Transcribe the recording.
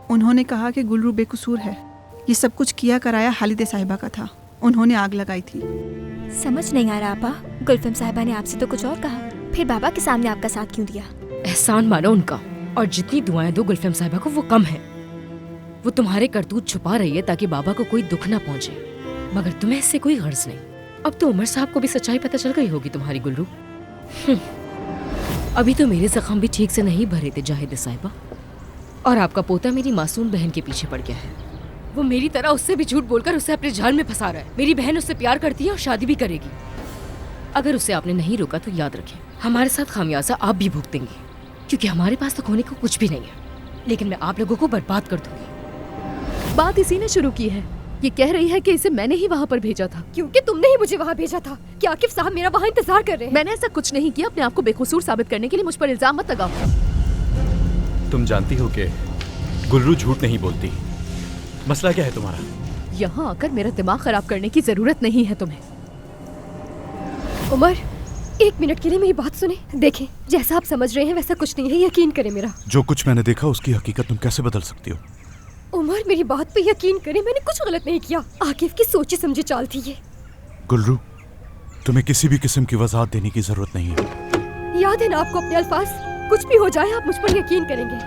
उन्होंने कहा कि गुलरू बेकसूर है। ये सब कुछ किया कराया हालिद साहिबा का था। उन्होंने आग लगाई थी। समझ नहीं आ रहा आपा, गुलफम साहिबा ने आपसे तो कुछ और कहा, फिर बाबा के सामने आपका साथ क्यों दिया? एहसान मानो उनका, और जितनी दुआएं दो गुलफम साहिबा को वो कम है। वो तुम्हारे करतूत छुपा रही है ताकि बाबा को कोई दुख ना पहुंचे, मगर तुम्हें इससे कोई गर्ज नहीं। अब तो उमर साहब को भी सच्चाई पता चल गई होगी तुम्हारी गुलरू। अभी तो मेरे जख्म भी ठीक से नहीं भरे थे जाहिद साहिबा, और आपका पोता मेरी मासूम बहन के पीछे पड़ गया है। वो मेरी तरह उससे भी झूठ बोलकर उसे अपने जाल में फंसा रहा है। मेरी बहन उससे प्यार करती है और शादी भी करेगी। अगर उसे आपने नहीं रोका तो याद रखें, हमारे साथ खामियाजा आप भी भुगतेंगे, क्योंकि हमारे पास तो खोने को कुछ भी नहीं है। लेकिन मैं आप लोगों को बर्बाद कर दूंगी। बात इसी ने शुरू की है। ये कह रही है कि इसे मैंने ही वहाँ पर भेजा था। क्योंकि तुमने ही मुझे वहाँ भेजा था कि आकिफ साहब मेरा वहाँ इंतजार कर रहे हैं। मैंने ऐसा कुछ नहीं किया। अपने आप को बेकसूर साबित करने के लिए मुझ पर इल्जाम मत लगाओ। तुम जानती हो कि गुलरू झूठ नहीं बोलती। मसला क्या है तुम्हारा? यहाँ आकर मेरा दिमाग खराब करने की जरूरत नहीं है तुम्हें। उमर, एक मिनट के लिए मेरी बात सुने। देखें, जैसा आप समझ रहे हैं वैसा कुछ नहीं है, यकीन करें मेरा। जो कुछ मैंने देखा उसकी हकीकत तुम कैसे बदल सकती हो? उमर, मेरी बात पे यकीन करें, मैंने कुछ गलत नहीं किया। आकिफ की सोची समझी चाल थी ये। गुलरू, तुम्हें किसी भी किस्म की वजाहत देने की जरूरत नहीं है। याद है ना आपको अपने अल्फाज? कुछ भी हो जाए आप मुझ पर यकीन करेंगे।